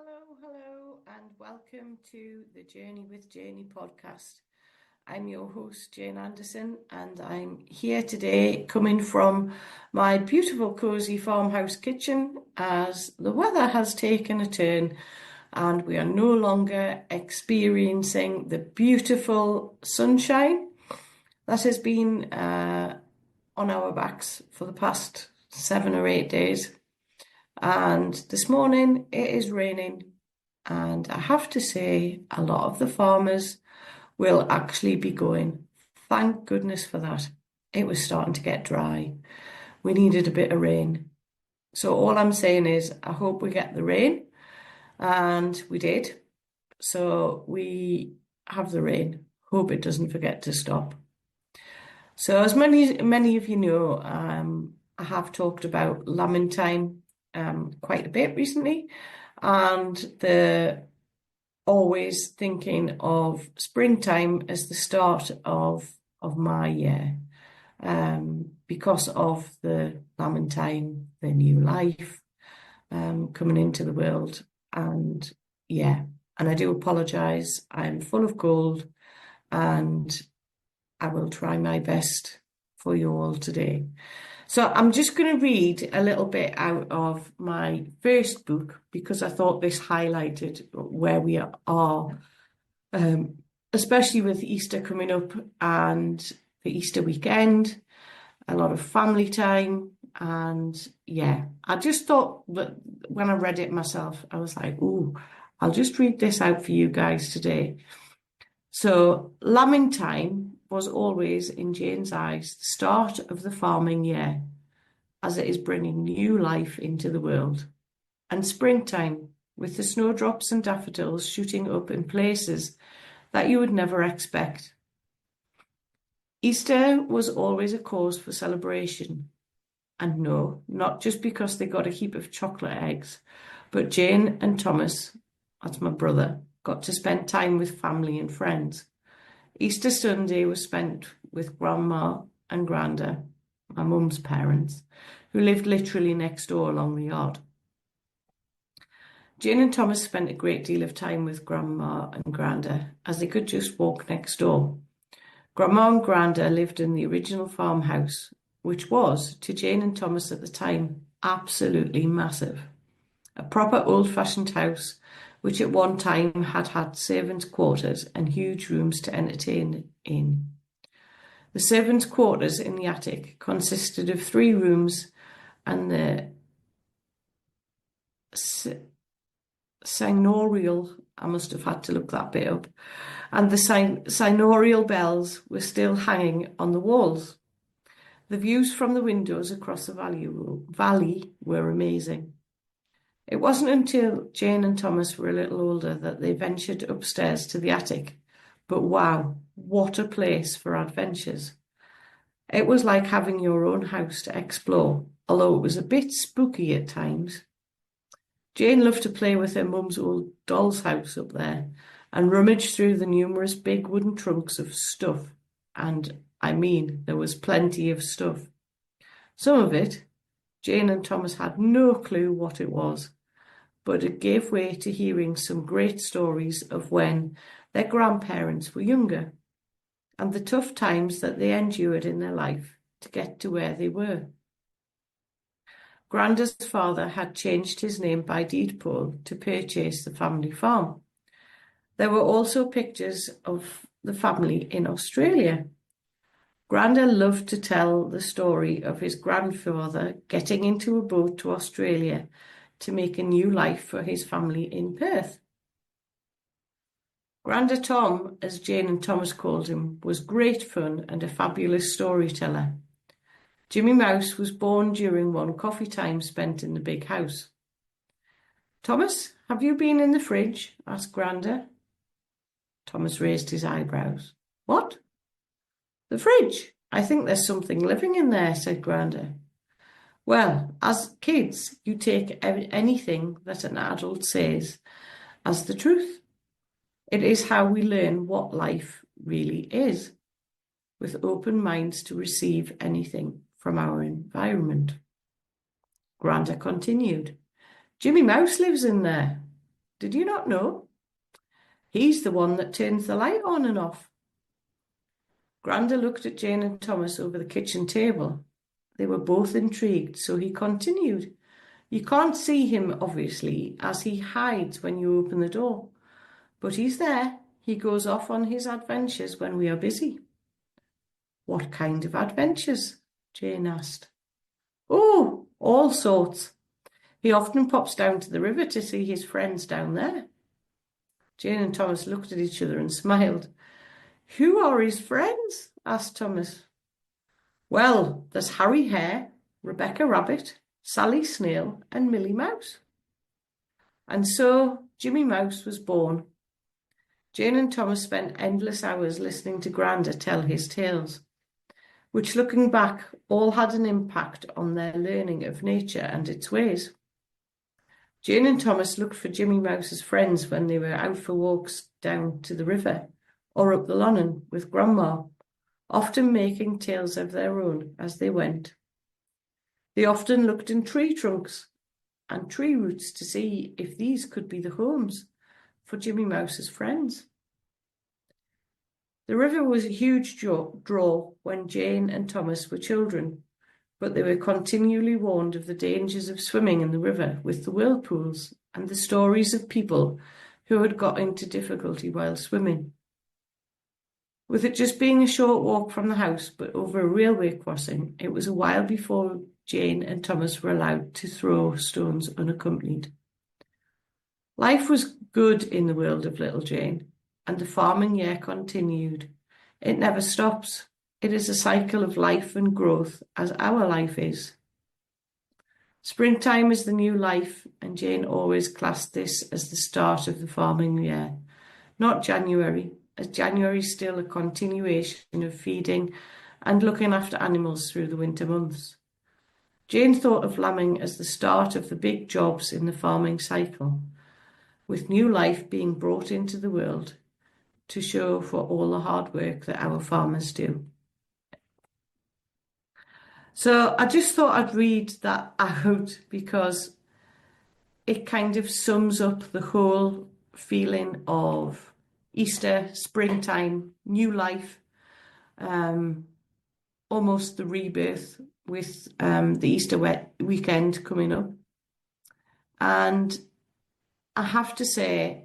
Hello, and welcome to the Journey with Janey podcast. I'm your host, Jane Anderson, and I'm here today coming from my beautiful, cosy farmhouse kitchen as the weather has taken a turn and we are no longer experiencing the beautiful sunshine that has been on our backs for the past 7 or 8 days. And this morning it is raining, and I have to say a lot of the farmers will actually be going, thank goodness for that. It was starting to get dry. We needed a bit of rain. So all I'm saying is I hope we get the rain, and we did. So we have the rain. Hope it doesn't forget to stop. So as many of you know, I have talked about lambing time quite a bit recently, and the always thinking of springtime as the start of my year, because of the lambing time, the new life coming into the world. And I do apologise. I'm full of cold, and I will try my best for you all today. So I'm just going to read a little bit out of my first book because I thought this highlighted where we are, especially with Easter coming up and the Easter weekend, a lot of family time. And I just thought that when I read it myself, I was like, ooh, I'll just read this out for you guys today. So lambing time was always, in Jane's eyes, the start of the farming year, as it is bringing new life into the world. And springtime, with the snowdrops and daffodils shooting up in places that you would never expect. Easter was always a cause for celebration. And no, not just because they got a heap of chocolate eggs, but Jane and Thomas, that's my brother, got to spend time with family and friends. Easter Sunday was spent with Grandma and Granda, my mum's parents, who lived literally next door along the yard. Jane and Thomas spent a great deal of time with Grandma and Granda, as they could just walk next door. Grandma and Granda lived in the original farmhouse, which was, to Jane and Thomas at the time, absolutely massive. A proper old-fashioned house, which at one time had servants' quarters and huge rooms to entertain in. The servants' quarters in the attic consisted of 3 rooms, and the signorial, I must have had to look that bit up, and the signorial bells were still hanging on the walls. The views from the windows across the valley were amazing. It wasn't until Jane and Thomas were a little older that they ventured upstairs to the attic. But wow, what a place for adventures. It was like having your own house to explore, although it was a bit spooky at times. Jane loved to play with her mum's old doll's house up there and rummage through the numerous big wooden trunks of stuff. And I mean, there was plenty of stuff. Some of it, Jane and Thomas had no clue what it was, but it gave way to hearing some great stories of when their grandparents were younger and the tough times that they endured in their life to get to where they were. Granda's father had changed his name by deed poll to purchase the family farm. There were also pictures of the family in Australia. Granda loved to tell the story of his grandfather getting into a boat to Australia to make a new life for his family in Perth. Granda Tom, as Jane and Thomas called him, was great fun and a fabulous storyteller. Jimmy Mouse was born during one coffee time spent in the big house. Thomas, have you been in the fridge? Asked Granda. Thomas raised his eyebrows. What? The fridge? I think there's something living in there, said Granda. Well, as kids, you take anything that an adult says as the truth. It is how we learn what life really is, with open minds to receive anything from our environment. Granda continued. Jimmy Mouse lives in there. Did you not know? He's the one that turns the light on and off. Granda looked at Jane and Thomas over the kitchen table. They were both intrigued, so he continued. You can't see him, obviously, as he hides when you open the door. But he's there. He goes off on his adventures when we are busy. What kind of adventures? Jane asked. Oh, all sorts. He often pops down to the river to see his friends down there. Jane and Thomas looked at each other and smiled. Who are his friends? Asked Thomas. Well, there's Harry Hare, Rebecca Rabbit, Sally Snail, and Millie Mouse. And so Jimmy Mouse was born. Jane and Thomas spent endless hours listening to Granda tell his tales, which, looking back, all had an impact on their learning of nature and its ways. Jane and Thomas looked for Jimmy Mouse's friends when they were out for walks down to the river or up the Lonnon with Grandma, often making tales of their own as they went. They often looked in tree trunks and tree roots to see if these could be the homes for Jimmy Mouse's friends. The river was a huge draw when Jane and Thomas were children, but they were continually warned of the dangers of swimming in the river with the whirlpools and the stories of people who had got into difficulty while swimming. With it just being a short walk from the house but over a railway crossing, it was a while before Jane and Thomas were allowed to throw stones unaccompanied. Life was good in the world of little Jane, and the farming year continued. It never stops. It is a cycle of life and growth, as our life is. Springtime is the new life, and Jane always classed this as the start of the farming year, not January, as January is still a continuation of feeding and looking after animals through the winter months. Jane thought of lambing as the start of the big jobs in the farming cycle, with new life being brought into the world to show for all the hard work that our farmers do. So I just thought I'd read that out because it kind of sums up the whole feeling of Easter, springtime, new life, almost the rebirth with the Easter weekend coming up. And I have to say,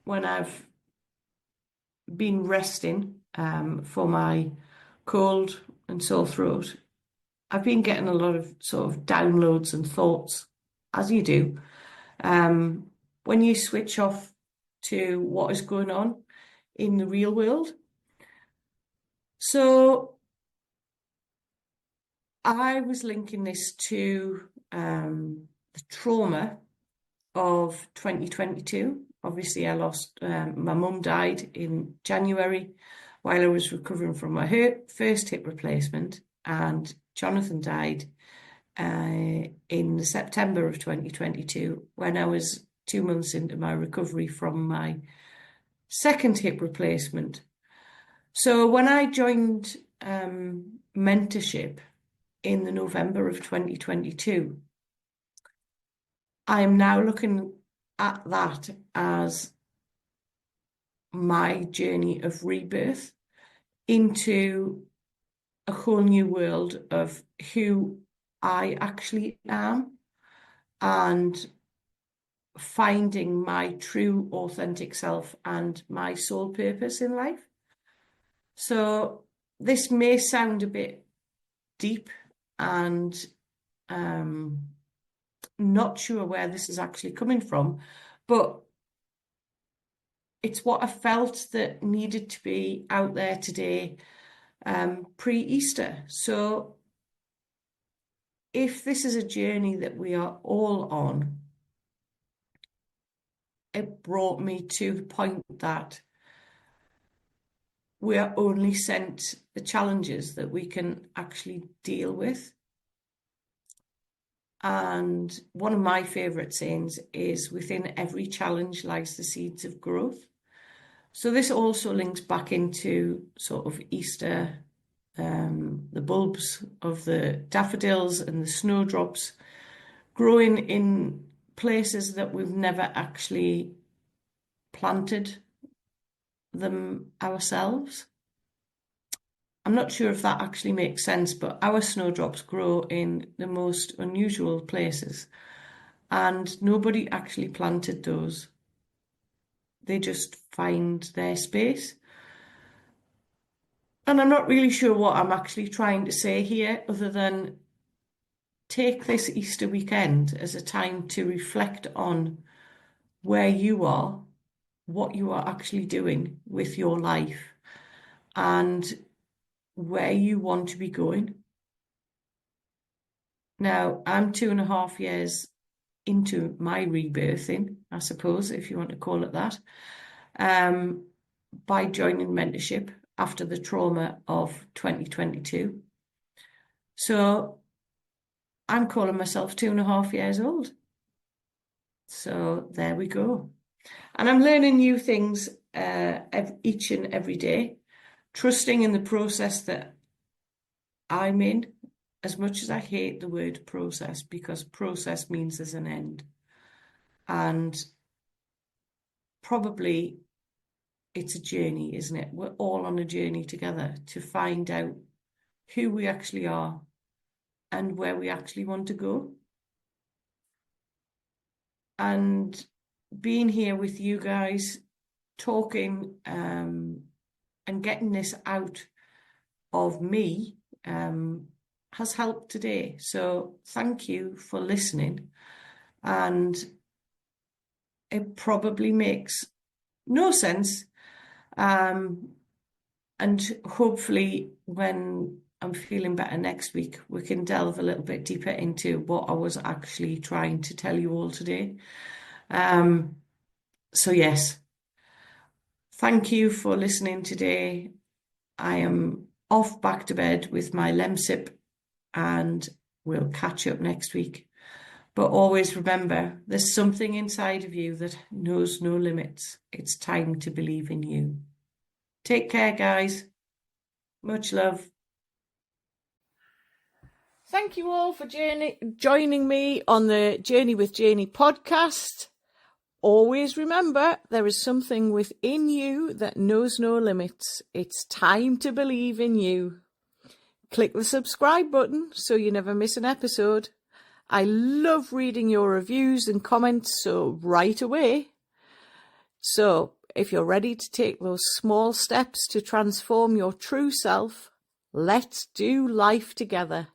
when I've been resting for my cold and sore throat, I've been getting a lot of sort of downloads and thoughts, as you do, when you switch off to what is going on in the real world. So I was linking this to the trauma of 2022. Obviously, I lost, my mum died in January while I was recovering from my first hip replacement, and Jonathan died in September of 2022 when I was 2 months into my recovery from my second hip replacement. So when I joined mentorship in the November of 2022, I'm now looking at that as my journey of rebirth into a whole new world of who I actually am and finding my true authentic self and my soul purpose in life. So this may sound a bit deep and not sure where this is actually coming from, but it's what I felt that needed to be out there today, pre-Easter. So if this is a journey that we are all on, it brought me to the point that we are only sent the challenges that we can actually deal with. And one of my favourite sayings is, within every challenge lies the seeds of growth. So this also links back into sort of Easter, the bulbs of the daffodils and the snowdrops growing in places that we've never actually planted them ourselves. I'm not sure if that actually makes sense, but our snowdrops grow in the most unusual places, and nobody actually planted those. They just find their space. And I'm not really sure what I'm actually trying to say here, other than take this Easter weekend as a time to reflect on where you are, what you are actually doing with your life, and where you want to be going. Now, I'm 2.5 years into my rebirthing, I suppose, if you want to call it that, by joining mentorship after the trauma of 2022. So I'm calling myself 2.5 years old. So there we go. And I'm learning new things each and every day, trusting in the process that I'm in, as much as I hate the word process, because process means there's an end. And probably it's a journey, isn't it? We're all on a journey together to find out who we actually are and where we actually want to go. And being here with you guys, talking and getting this out of me has helped today. So thank you for listening. And it probably makes no sense. And hopefully when I'm feeling better next week, we can delve a little bit deeper into what I was actually trying to tell you all today. So yes, thank you for listening today. I am off back to bed with my Lemsip, and we'll catch up next week. But always remember, there's something inside of you that knows no limits. It's time to believe in you. Take care, guys. Much love. Thank you all for joining me on the Journey with Janey podcast. Always remember, there is something within you that knows no limits. It's time to believe in you. Click the subscribe button so you never miss an episode. I love reading your reviews and comments, so right away. So, if you're ready to take those small steps to transform your true self, let's do life together.